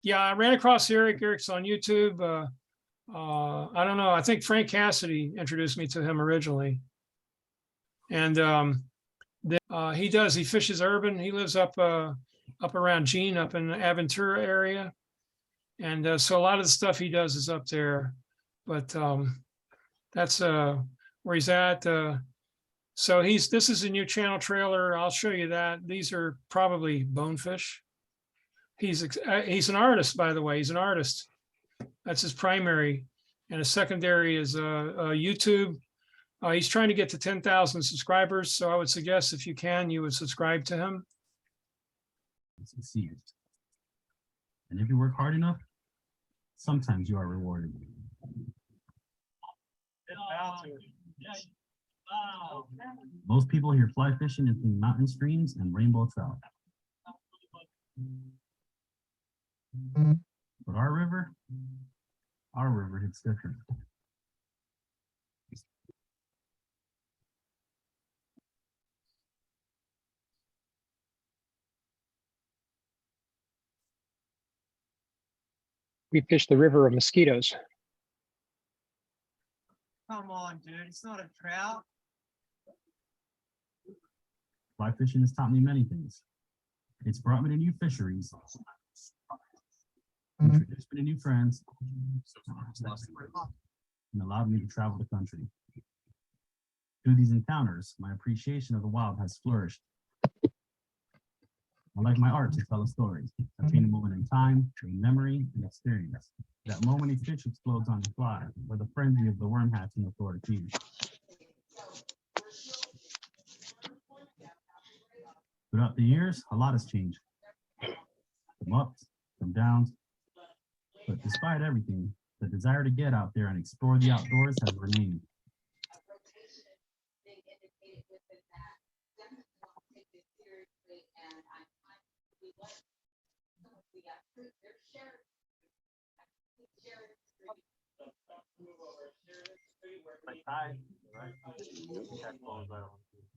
Yeah, I ran across Eric. Eric's on YouTube. I don't know. I think Frank Cassidy introduced me to him originally. And he fishes urban. He lives up around Jean, up in the Aventura area. And so a lot of the stuff he does is up there. But that's where he's at. So this is a new channel trailer. I'll show you that. These are probably bonefish. He's an artist, by the way. He's an artist. That's his primary. And his secondary is YouTube. He's trying to get to 10,000 subscribers. So I would suggest if you can, you would subscribe to him. Succeed. And if you work hard enough, sometimes you are rewarded. Most people here fly fishing in mountain streams and rainbow trout. But our river hits different. We fish the river of mosquitoes. Come on, dude. It's not a trout. Fly fishing has taught me many things. It's brought me to new fisheries, introduced me to new friends, and allowed me to travel the country. Through these encounters, my appreciation of the wild has flourished. I like my art to tell a story, attain a moment in time, a memory, and experience. That moment a fish explodes on the fly, or the frenzy of the worm hatching the Florida Keys. Throughout the years, a lot has changed. Some ups, some downs. But despite everything, the desire to get out there and explore the outdoors has remained.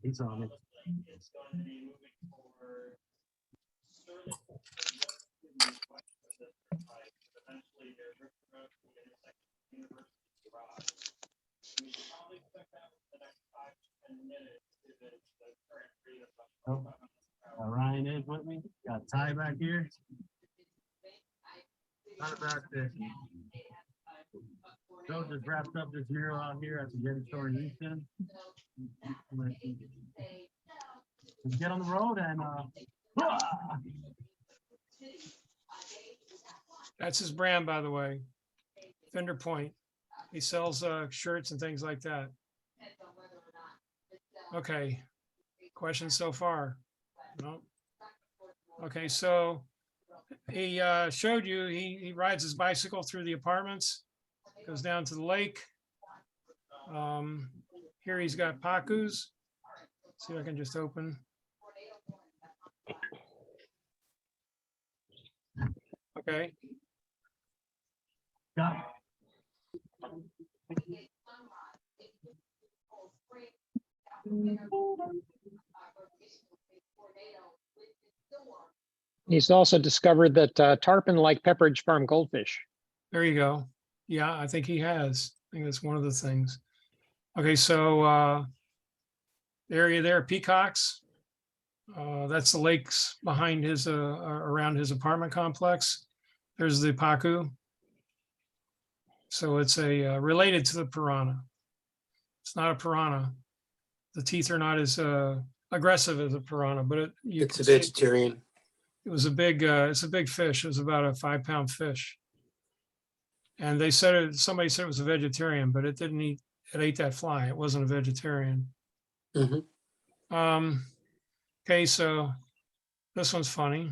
He's on it. Oh, Ryan is with me. Got Ty back here. Not about this. Joe just wrapped up this mural out here at the Getty Store in Houston. Let's get on the road and That's his brand, by the way. Fender Point. He sells shirts and things like that. Okay. Questions so far? No. Okay, so he showed you he rides his bicycle through the apartments, goes down to the lake. Here he's got pacus. See if I can just open. Okay. got He's also discovered that tarpon like Pepperidge Farm goldfish. There you go. Yeah, I think he has. I think that's one of the things. Okay, so the area there, Peacocks. That's the lakes behind his around his apartment complex. There's the pacu. So it's a related to the piranha. It's not a piranha. The teeth are not as aggressive as a piranha, but it's a vegetarian. It was a big. It's a big fish. It was about a 5-pound fish. And they said somebody said it was a vegetarian, but it didn't eat. It ate that fly. It wasn't a vegetarian. Mm-hmm. Okay, so this one's funny.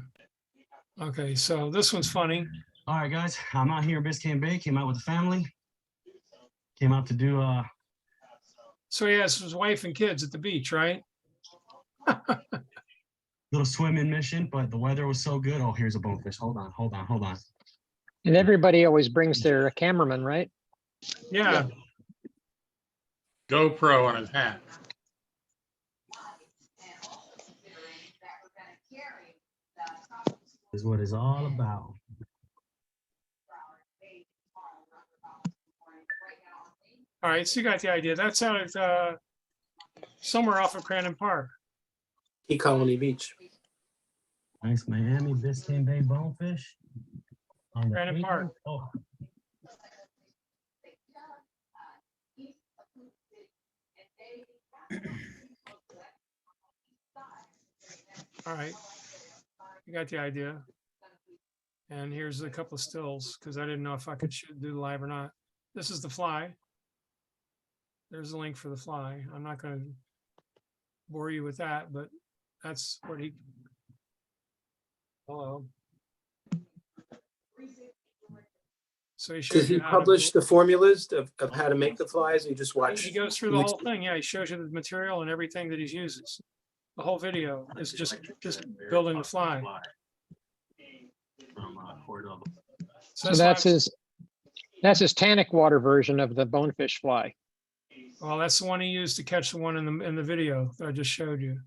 Okay, so this one's funny. All right, guys, I'm out here in Biscayne Bay. Came out with the family. Came out to do So he has his wife and kids at the beach, right? little swimming mission, but the weather was so good. Oh, here's a bonefish. Hold on. And everybody always brings their cameraman, right? Yeah. GoPro on his hat. Is what it's all about. All right, so you got the idea. That's out at somewhere off of Crandon Park. Key Colony Beach. Nice Miami Biscayne Bay bonefish. On the Crandon Park. Peacock. Oh, All right. You got the idea. And here's a couple of stills because I didn't know if I could do the live or not. This is the fly. There's a link for the fly. I'm not going to bore you with that, but that's what he. Hello. So he shows Does he you how to- publish the formulas of how to make the flies? You just watch? He goes through the whole thing. Yeah, he shows you the material and everything that he uses. The whole video is just building the fly. from Cordoba. So why- that's his tannic water version of the bonefish fly. Well, that's the one he used to catch the one in the video that I just showed you.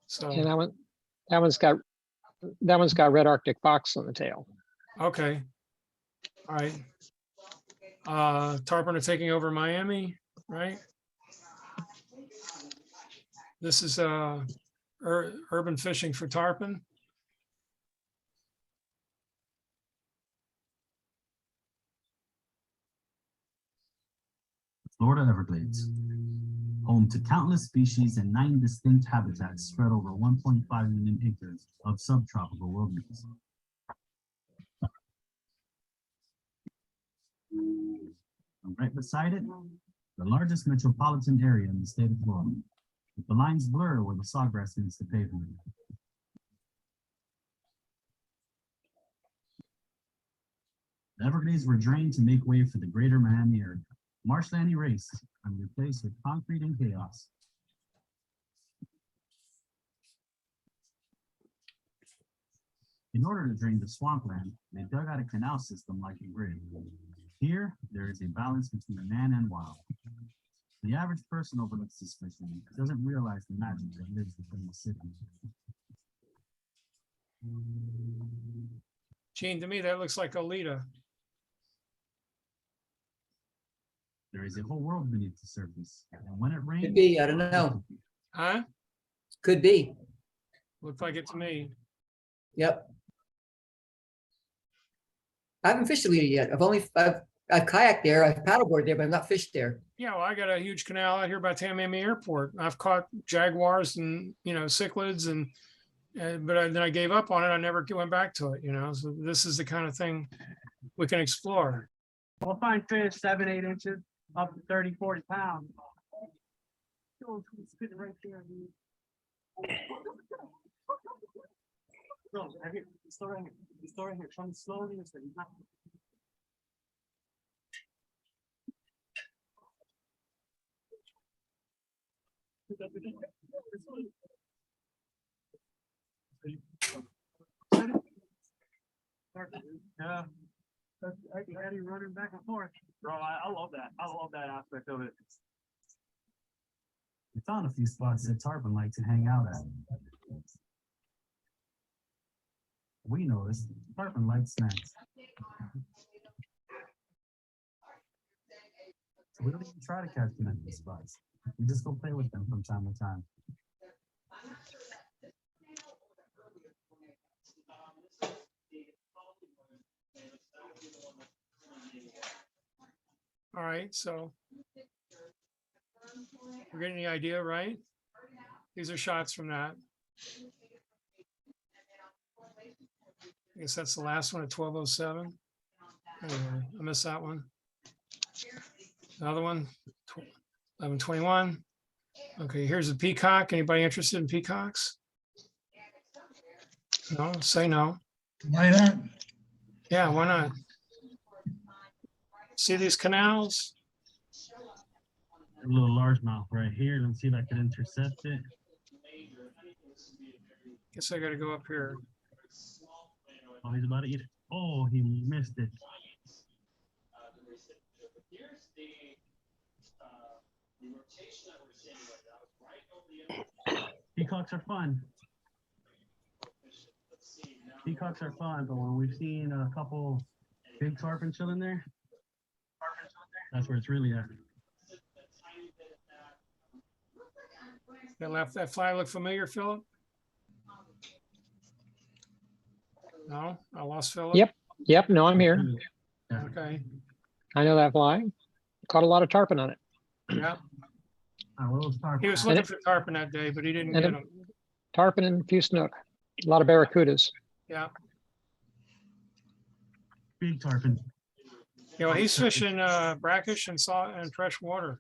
So, And that one's got red Arctic fox on the tail. okay. All right. Tarpon are taking over Miami, right? This is urban fishing for tarpon. Florida Everglades, home to countless species and 9 distinct habitats spread over 1.5 million acres of subtropical wilderness. And right beside it, the largest metropolitan area in the state of Florida. The lines blur where the sawgrass meets the pavement. The Everglades were drained to make way for the greater Miami area. Marshland erased and replaced with concrete and chaos. In order to drain the swampland, they dug out a canal system like a grid. Here, there is a balance between man and wild. The average person overlooks this fishery, doesn't realize the magic that lives within the city. Gene, to me, that looks like Olita. There is a whole world beneath the surface, and when it rains, Could be, I don't know. Huh? Could be. Looked like it to me. Yep. I haven't fished Alita yet. I've kayaked there, I've paddleboarded there, but I've not fished there. Yeah, well, I got a huge canal out here by Tamiami Airport. I've caught jaguars and, cichlids but then I gave up on it. I never went back to it, so this is the kind of thing we can explore. We'll find fish 7-8 inches up to 30-40 pounds. Right there, dude. Bro, he's still right here. He's still right here. Trying slowly. Yeah. That's Eddie running back and forth. Bro, I love that. I love that aspect of it. we found a few spots that Tarpon like to hang out at. We noticed Tarpon likes snacks. So we don't even try to catch them at these spots. We just go play with them from time to time. All right, so we're getting the idea, right? These are shots from that. I guess that's the last one at 12:07. Anyway, I missed that one. Another one, 11:21. Okay, here's the peacock. Anybody interested in peacocks? No, say no. Why not? Yeah, why not? See these canals? A little largemouth right here. Let's see if I can intercept it. Guess I gotta go up here. Oh, he's about to eat it. Oh, he missed it. Peacocks are fun. Peacocks are fun, but when we've seen a couple big tarpon chilling there, That's where it's really at. That fly look familiar, Philip? No, I lost Philip. Yep. Yep, no, I'm here. Okay, I know that fly. Caught a lot of tarpon on it. yeah. What was tarpon? He was looking for tarpon that day, but he didn't And get it- them. Tarpon and a few snook. A lot of barracudas. Yeah. Big tarpon. You know, he's fishing brackish and salt and fresh water.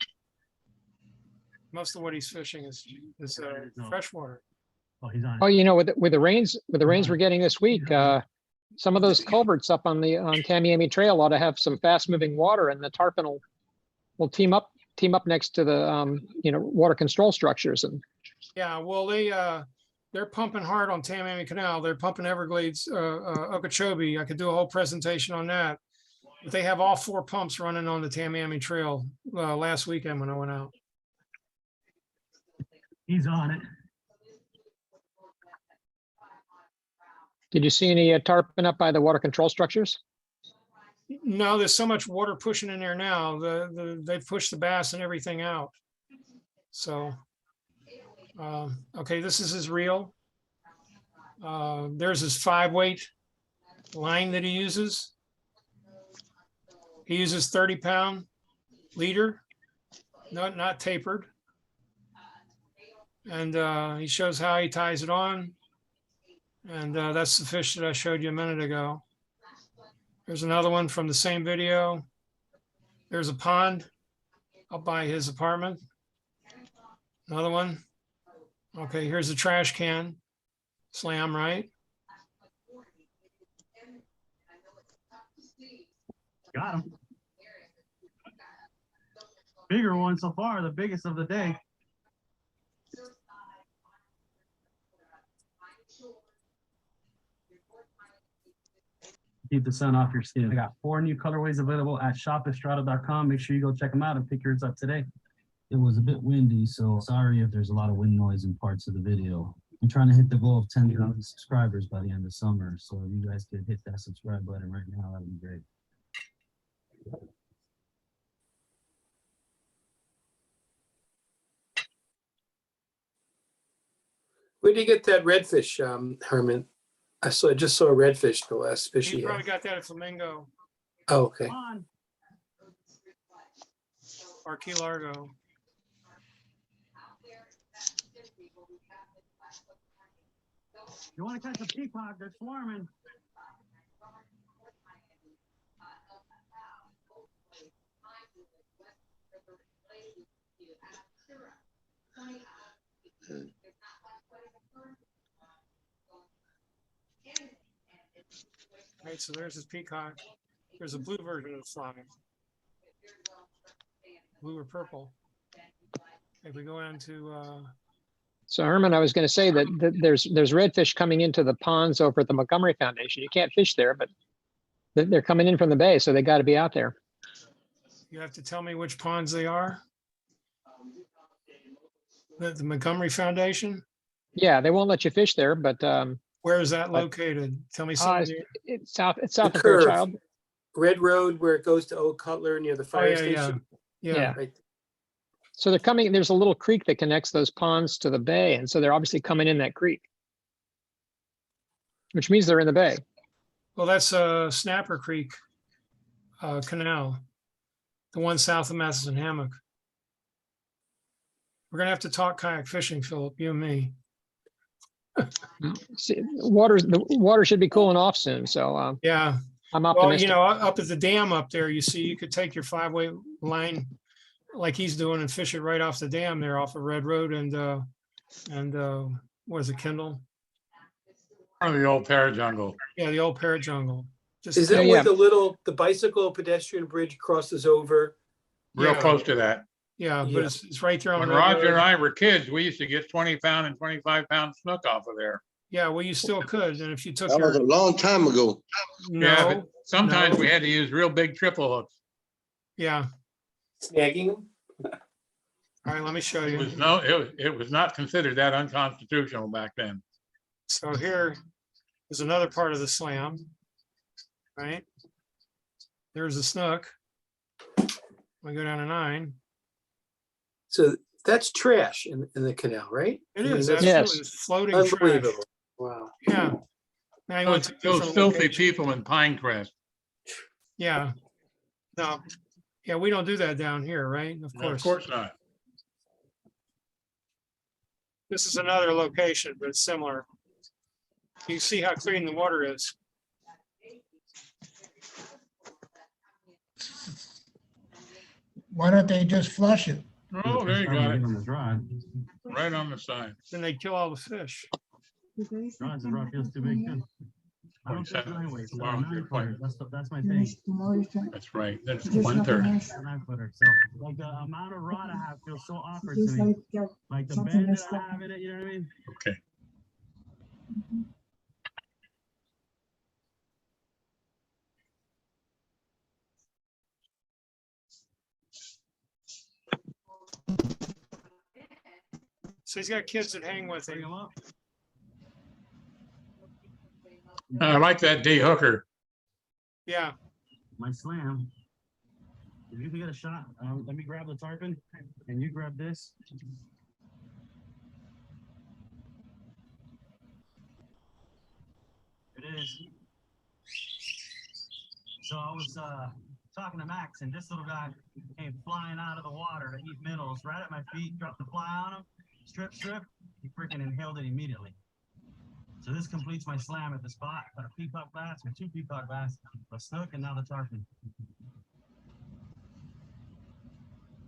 Most of what he's fishing is fresh water. Oh, he's on Oh, it. you know, with the rains we're getting this week, some of those culverts up on Tamiami Trail ought to have some fast moving water, and the tarpon will team up next to the water control structures. And Yeah, well, they're pumping hard on Tamiami Canal. They're pumping Everglades, Okeechobee. I could do a whole presentation on that. But they have all 4 pumps running on the Tamiami Trail last weekend when I went out. He's on it. did you see any tarpon up by the water control structures? No, there's so much water pushing in there now. They've pushed the bass and everything out. So, okay, this is his reel. There's his 5-weight line that he uses. He uses 30-pound leader, not tapered. And he shows how he ties it on. And that's the fish that I showed you a minute ago. There's another one from the same video. There's a pond up by his apartment. Another one. Okay, here's a trash can. Slam, right? Got him. Bigger one so far, the biggest of the day. Keep the sun off your skin. I got 4 new colorways available at shopestrada.com. Make sure you go check them out and pick yours up today. It was a bit windy, so sorry if there's a lot of wind noise in parts of the video. I'm trying to hit the goal of 10,000 subscribers by the end of summer. So if you guys could hit that subscribe button right now, that'd be great. Where do you get that redfish, Herman? I just saw a redfish, the last fish You he probably had. got that at Flamingo Oh, okay. Come on. or Key Largo. You want to catch a peacock, they're swarming. Right, so there's his peacock. There's a blue version of the fly. Blue or purple. If we go on to, So Herman, I was going to say that there's redfish coming into the ponds over at the Montgomery Foundation. You can't fish there, but they're coming in from the bay, so they got to be out there. you have to tell me which ponds they are. The Montgomery Foundation? Yeah, they won't let you fish there, but Where is that located? Tell me something. it's south of curve. Fairchild. Red Road where it goes to Old Cutler near the Oh, fire yeah, station. Yeah. Right. So they're coming. There's a little creek that connects those ponds to the bay, and so they're obviously coming in that creek, which means they're in the bay. Well, that's Snapper Creek Canal, the one south of Matheson Hammock. We're gonna have to talk kayak fishing, Philip, you and me. See, the water should be cooling off soon, so Yeah, I'm well, optimistic. you know, up at the dam up there, you see, you could take your 5-weight line like he's doing and fish it right off the dam there off of Red Road and what is it, Kendall? Part of the old parrot jungle. Yeah, the old parrot jungle. Just Is that Yeah, where the bicycle pedestrian bridge crosses over? Real Yeah. close to that. Yeah, but Yeah. it's right there on When Red Roger and Road. I were kids, we used to get 20-pound and 25-pound snook off of there. Yeah, well, you still could, and if you took That was your, a long time ago. Yeah, no, but sometimes no. we had to use real big triple hooks. Yeah, Snagging them? all right, let me show It you. was it was not considered that unconstitutional back then. So here is another part of the slam, right? There's a snook. We go down to 9. So that's trash in the canal, right? It I mean, is that's absolutely it's floating trash. unbelievable. Wow. Yeah. Now you went to a Those different filthy location. people in Pinecrest. Yeah. No. Yeah, we don't do that down here, right? Of No, course. Of course not. This is another location, but it's similar. You see how clean the water is. Why don't they just flush it? Oh, there you got it. On the drive. Right on the side. Then they kill all the fish. Drives the rod feels too big too. I don't think 27. 9 weights. Tomorrow, you're fine. That's my thing. That's right. That's 1/3. 9-footer. So like the amount of rod I have feels so awkward to me. Like the bend that I have in it, you know what I mean? Okay. So he's got kids that hang with him. I like that D hooker. Yeah. My slam. If you can get a shot, let me grab the tarpon and you grab this. It is. So I was talking to Max, and this little guy came flying out of the water to eat minnows right at my feet, dropped the fly on him, strip, he freaking inhaled it immediately. So this completes my slam at the spot. Got a peacock bass, or 2 peacock bass, a snook, and now the tarpon.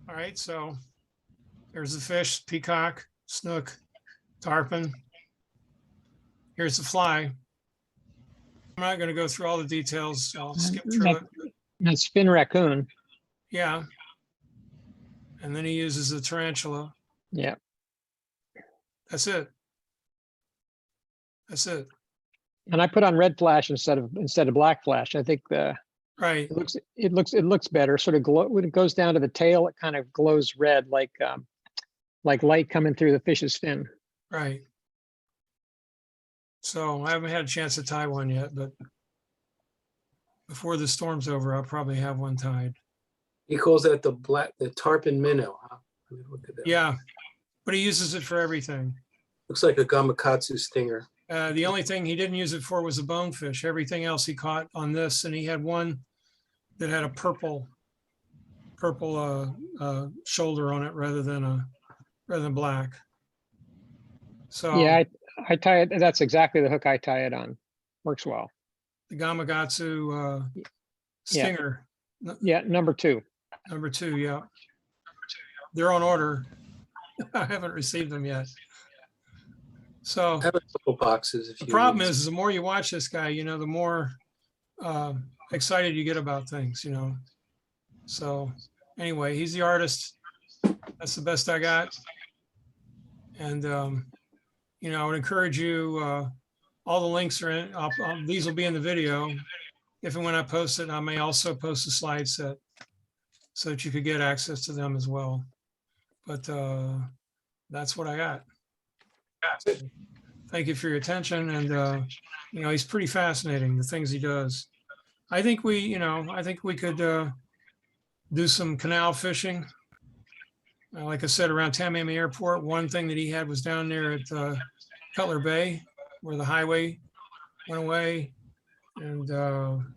All right. So there's the fish, peacock, snook, tarpon. Here's the fly. I'm not going to go through all the details. I'll skip through it. That's fin raccoon. Yeah. And then he uses the tarantula. Yeah. That's it. That's it. And I put on red flash instead of black flash. I think Right. it looks better. Sort of glow when it goes down to the tail. It kind of glows red, like light coming through the fish's fin. Right. So I haven't had a chance to tie one yet, but before the storm's over, I'll probably have one tied. He calls that the tarpon minnow. Huh? Let me look at that. Yeah. But he uses it for everything. Looks like a gamakatsu stinger. The only thing he didn't use it for was a bonefish. Everything else he caught on this, and he had one that had a purple shoulder on it rather than black. So Yeah, I tie it. That's exactly the hook I tie it on. Works well. the Gamakatsu stinger. Yeah, number 2. Number 2, yeah. They're on order. I haven't received them yet. So I have a couple boxes. If the you problem need is the more you watch this guy, the more excited you get about things, So anyway, he's the artist. That's the best I got. And, I would encourage you, all the links are in, these will be in the video. If and when I post it, I may also post a slide set so that you could get access to them as well. But that's what I got. Thank you for your attention. And, he's pretty fascinating, the things he does. I think we could do some canal fishing. Like I said, around Tamiami Airport, one thing that he had was down there at Cutler Bay, where the highway went away. And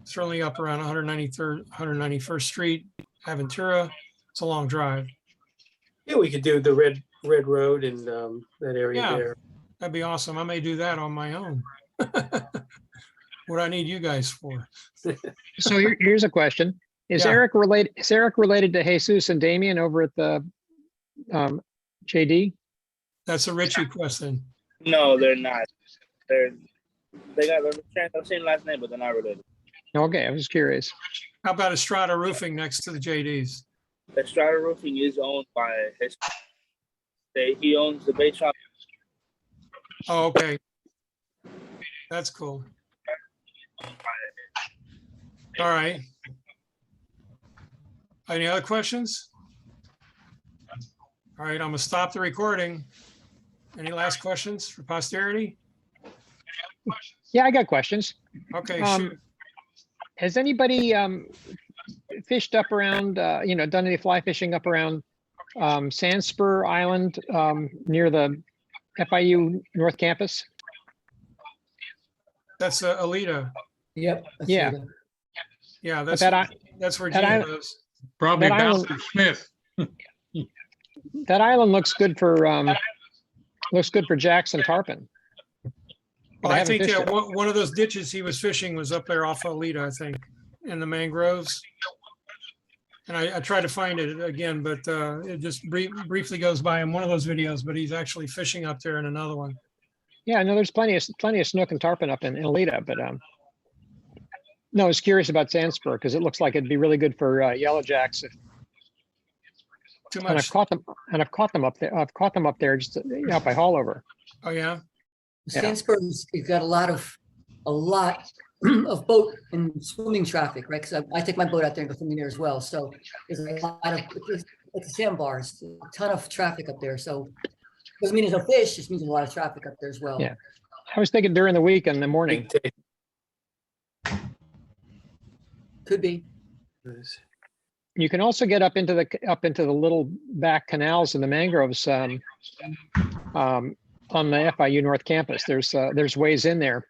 certainly up around 191st Street, Aventura. It's a long drive. Yeah, we could do the red road and that area Yeah. there. That'd be awesome. I may do that on my own. What I need you guys for. So here's a question: Is Yeah. Eric related to Jesus and Damien over at the JD? That's a Richie question. No, they're not. They got the same last name, but they're not related. Okay, I was curious. How about Estrada Roofing next to the JDs? Estrada Roofing is owned by his. He owns the bait shop. Oh, okay. That's cool. All right. Any other questions? All right, I'm gonna stop the recording. Any last questions for posterity? Yeah, I got questions. Okay, Um, shoot. Has anybody fished up around, done any fly fishing up around Sandspur Island near the FIU North Campus? That's Alita. Yep. that's Yeah. it. Yeah, But that's where that Gene I- lives. Probably That island- Dr. Smith. that island looks good for Jackson tarpon. But Well, I haven't think fished it. one of those ditches he was fishing was up there off of Alita, I think, in the mangroves. And I tried to find it again, but it just briefly goes by in one of those videos, but he's actually fishing up there in another one. Yeah, no, there's plenty of snook and tarpon up in Alita, but no, I was curious about Sandspur because it looks like it'd be really good for yellow jacks. Too And I've much. caught them up there. I've caught them up there just out by Haulover. Oh, yeah. Yeah. Sandspur's, you've got a lot of boat and swimming traffic, right? Because I take my boat out there and go swimming there as well. So there's a lot of, it's like the sandbars, a ton of traffic up there. So doesn't mean there's no fish, just means there's a lot of traffic up there as well. Yeah. I was thinking during the week in the morning. Big day. Could be. You can also get up into the little back canals in the mangroves on the FIU North Campus. There's ways in there.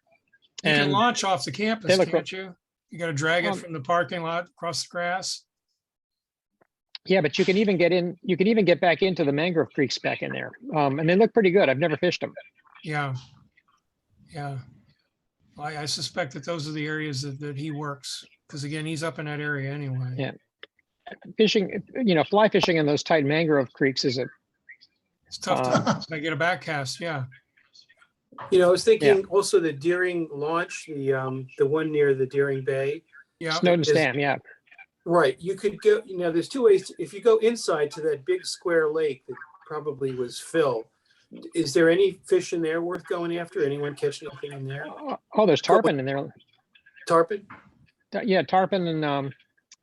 You can And launch off the campus, they look- can't you? You got to drag it Um, from the parking lot across the grass. yeah, but you can even get back into the mangrove creeks back in there. And they look pretty good. I've never fished them. Yeah. Yeah. I suspect that those are the areas that he works, because again, he's up in that area anyway. Yeah. Fishing, fly fishing in those tight mangrove creeks is It's tough to get a back cast. Yeah. I was thinking also the Deering launch, the one near the Deering Bay. Yeah. Snowden's is- Dam. Yeah. Right, you could go, there's two ways. If you go inside to that big square lake that probably was Phil, is there any fish in there worth going after? Anyone catch anything in there? Oh, there's tarpon in there. Tarpon? Yeah, tarpon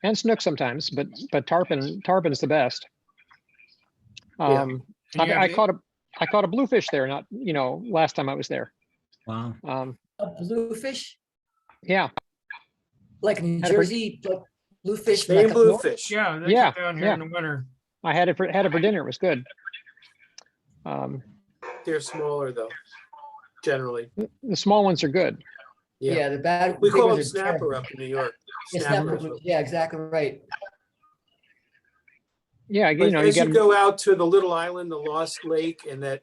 and snook sometimes, but tarpon's the best. Yeah. And you I have caught a bluefish there, not last time I was there. Wow. A bluefish, Yeah, like New Had a pretty- Jersey, like bluefish. Same like up north? bluefish. Yeah. They Yeah, come down here yeah. in the winter. I had it for dinner. It was good. They're smaller though, generally. The small ones are good. Yeah. Yeah, the bad. We big call ones them are snapper terrible. up in New York. Yeah, Snappers. snapper, yeah, exactly right. Yeah, But you as get you 'em- go out to the little island, the Lost Lake, and that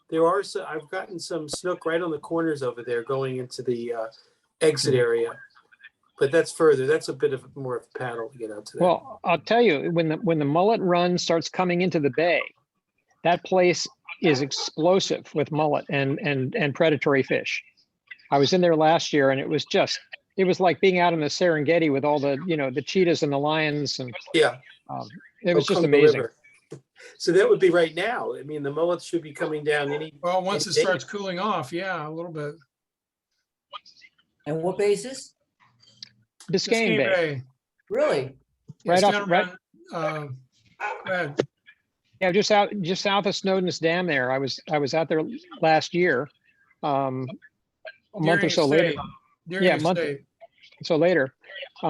there are some, I've gotten some snook right on the corners over there going into the exit area. But that's further. That's a bit of more of a paddle to get out to that. Well, I'll tell you, when the mullet run starts coming into the bay, that place is explosive with mullet and predatory fish. I was in there last year and it was like being out in the Serengeti with all the, the cheetahs and the lions and Yeah. it was just Congo amazing. River. So that would be right now. I mean, the mullets should be coming down any. Well, once it Any day. starts cooling off, yeah, a little bit. And what basis? Biscayne Bay. Really? Yeah, Right it's off- down right- around, go ahead. Yeah, just south of Snowden's Dam there. I was out there last year. A month Deering or so later. Estate. Deering Yeah, month- Estate. So later,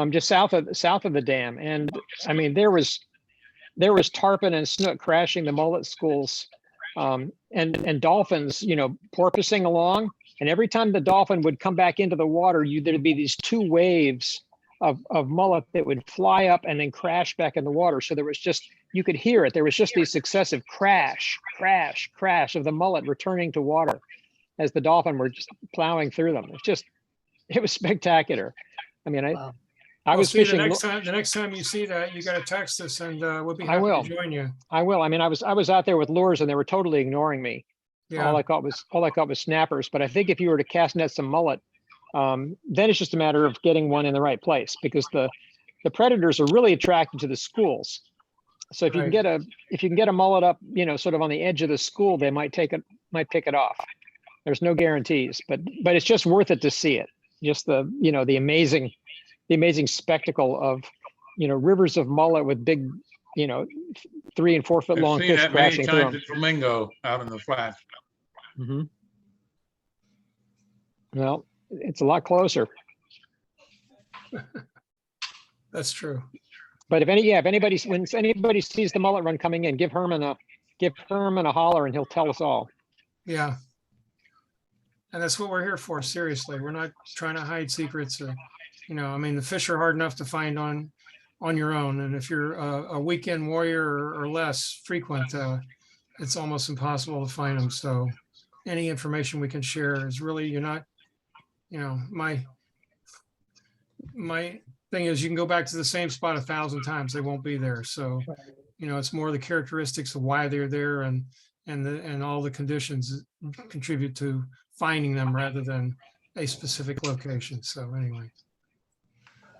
just south of the dam. And I mean, there was tarpon and snook crashing the mullet schools, and dolphins, porpoising along. And every time the dolphin would come back into the water, there'd be these two waves of mullet that would fly up and then crash back in the water. So there was you could hear it. There was just these successive crash of the mullet returning to water as the dolphin were just plowing through them. It was spectacular. I mean, Wow. I Well, was see, fishing. the next time you see that, you got to text us and we'll be I happy will. to join you. I will. I mean, I was out there with lures and they were totally ignoring me. Yeah. All I caught was snappers. But I think if you were to cast net some mullet, then it's just a matter of getting one in the right place because the predators are really attracted to the schools. So if you can get a mullet up, sort of on the edge of the school, they might pick it off. There's no guarantees, but it's just worth it to see it. Just the amazing spectacle of rivers of mullet with big 3 and 4 foot I've long seen fish that many crashing through times them. at Flamingo out in the flats. Well, it's a lot closer. That's true. But if anybody, when anybody sees the mullet run coming in, give Herman a holler and he'll tell us all. Yeah. And that's what we're here for, seriously. We're not trying to hide secrets. You know, I mean, the fish are hard enough to find on your own. And if you're a weekend warrior or less frequent, it's almost impossible to find them. So any information we can share is really, you're not, you know, my thing is you can go back to the same spot 1,000 times, they won't be there. So, you know, it's more the characteristics of why they're there and all the conditions that contribute to finding them rather than a specific location. So anyway.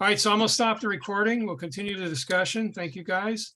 All right, so I'm gonna stop the recording. We'll continue the discussion. Thank you, guys.